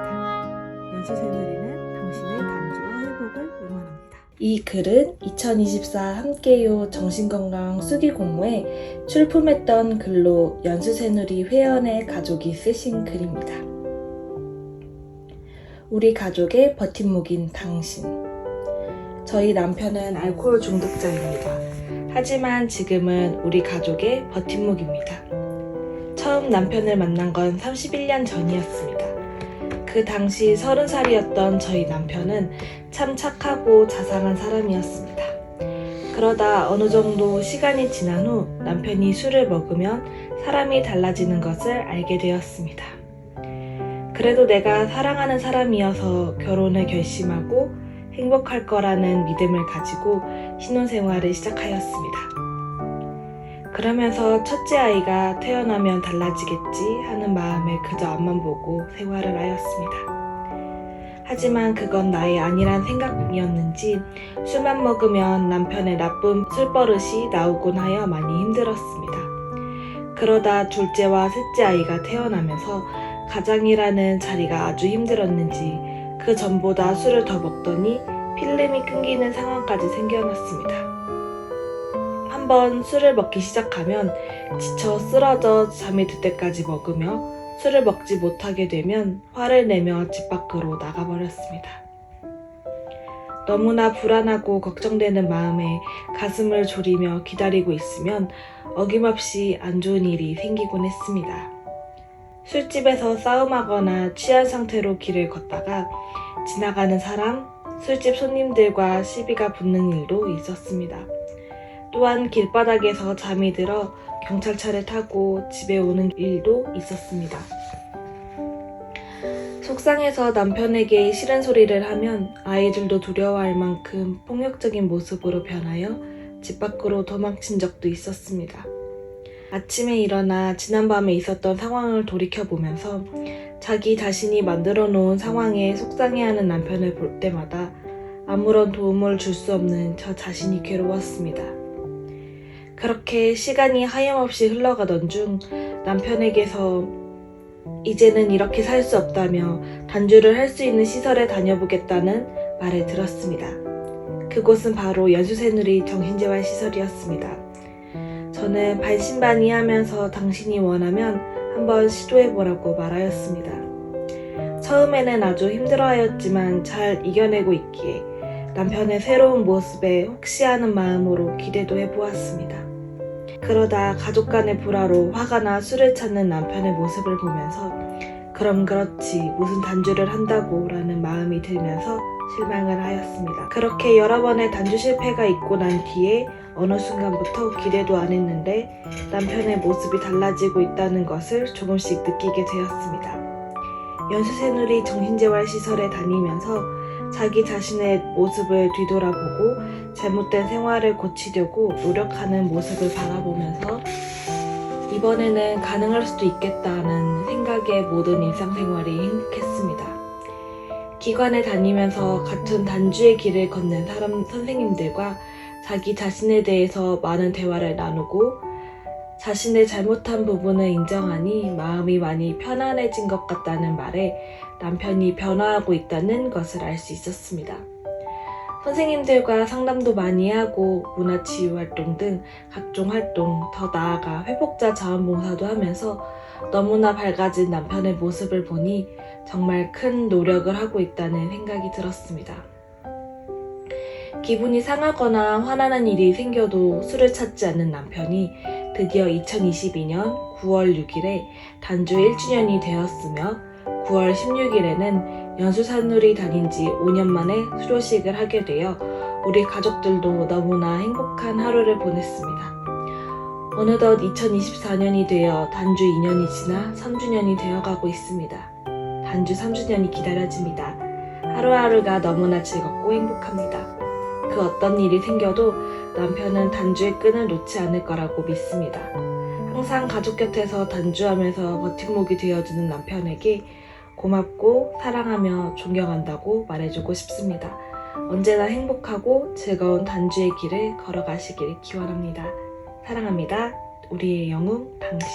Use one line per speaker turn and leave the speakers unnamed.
바랍니다. 연수 새누리는 당신의 단주와 회복을 응원합니다.
이 글은 2024 함께요 정신건강 수기 공모에 출품했던 글로 연수새누리 회원의 가족이 쓰신 글입니다. 우리 가족의 버팀목인 당신. 저희 남편은 알코올 중독자입니다. 하지만 지금은 우리 가족의 버팀목입니다. 처음 남편을 만난 건 31년 전이었습니다. 그 당시 30살이었던 저희 남편은 참 착하고 자상한 사람이었습니다. 그러다 어느 정도 시간이 지난 후 남편이 술을 먹으면 사람이 달라지는 것을 알게 되었습니다. 그래도 내가 사랑하는 사람이어서 결혼을 결심하고 행복할 거라는 믿음을 가지고 신혼생활을 시작하였습니다. 그러면서 첫째 아이가 태어나면 달라지겠지 하는 마음에 그저 앞만 보고 생활을 하였습니다. 하지만 그건 나의 아니란 생각이었는지 술만 먹으면 남편의 나쁜 술버릇이 나오곤 하여 많이 힘들었습니다. 그러다 둘째와 셋째 아이가 태어나면서 가장이라는 자리가 아주 힘들었는지 그 전보다 술을 더 먹더니 필름이 끊기는 상황까지 생겨났습니다. 한번 술을 먹기 시작하면 지쳐 쓰러져 잠이 들 때까지 먹으며 술을 먹지 못하게 되면 화를 내며 집 밖으로 나가버렸습니다. 너무나 불안하고 걱정되는 마음에 가슴을 졸이며 기다리고 있으면 어김없이 안 좋은 일이 생기곤 했습니다. 술집에서 싸움하거나 취한 상태로 길을 걷다가 지나가는 사람, 술집 손님들과 시비가 붙는 일도 있었습니다. 또한 길바닥에서 잠이 들어 경찰차를 타고 집에 오는 일도 있었습니다. 속상해서 남편에게 싫은 소리를 하면 아이들도 두려워할 만큼 폭력적인 모습으로 변하여 집 밖으로 도망친 적도 있었습니다. 아침에 일어나 지난밤에 있었던 상황을 돌이켜보면서 자기 자신이 만들어 놓은 상황에 속상해하는 남편을 볼 때마다 아무런 도움을 줄 수 없는 저 자신이 괴로웠습니다. 그렇게 시간이 하염없이 흘러가던 중 남편에게서 이제는 이렇게 살 수 없다며 단주를 할 수 있는 시설에 다녀보겠다는 말을 들었습니다. 그곳은 바로 연수새누리 정신재활시설이었습니다. 저는 반신반의하면서 당신이 원하면 한번 시도해보라고 말하였습니다. 처음에는 아주 힘들어하였지만 잘 이겨내고 있기에 남편의 새로운 모습에 혹시 하는 마음으로 기대도 해보았습니다. 그러다 가족 간의 불화로 화가 나 술을 찾는 남편의 모습을 보면서 그럼 그렇지 무슨 단주를 한다고 라는 마음이 들면서 실망을 하였습니다. 그렇게 여러 번의 단주 실패가 있고 난 뒤에 어느 순간부터 기대도 안 했는데 남편의 모습이 달라지고 있다는 것을 조금씩 느끼게 되었습니다. 연수새누리 정신재활시설에 다니면서 자기 자신의 모습을 뒤돌아보고 잘못된 생활을 고치려고 노력하는 모습을 바라보면서 이번에는 가능할 수도 있겠다는 생각에 모든 일상생활이 행복했습니다. 기관에 다니면서 같은 단주의 길을 걷는 선생님들과 자기 자신에 대해서 많은 대화를 나누고 자신의 잘못한 부분을 인정하니 마음이 많이 편안해진 것 같다는 말에 남편이 변화하고 있다는 것을 알 수 있었습니다. 선생님들과 상담도 많이 하고 문화치유 활동 등 각종 활동, 더 나아가 회복자 자원봉사도 하면서 너무나 밝아진 남편의 모습을 보니 정말 큰 노력을 하고 있다는 생각이 들었습니다. 기분이 상하거나 화나는 일이 생겨도 술을 찾지 않는 남편이 드디어 2022년 9월 6일에 단주 1주년이 되었으며 9월 16일에는 연수새누리 다닌 지 5년 만에 수료식을 하게 되어 우리 가족들도 너무나 행복한 하루를 보냈습니다. 어느덧 2024년이 되어 단주 2년이 지나 3주년이 되어가고 있습니다. 단주 3주년이 기다려집니다. 하루하루가 너무나 즐겁고 행복합니다. 그 어떤 일이 생겨도 남편은 단주의 끈을 놓지 않을 거라고 믿습니다. 항상 가족 곁에서 단주하면서 버팀목이 되어주는 남편에게 고맙고 사랑하며 존경한다고 말해주고 싶습니다. 언제나 행복하고 즐거운 단주의 길을 걸어가시길 기원합니다. 사랑합니다. 우리의 영웅 당신.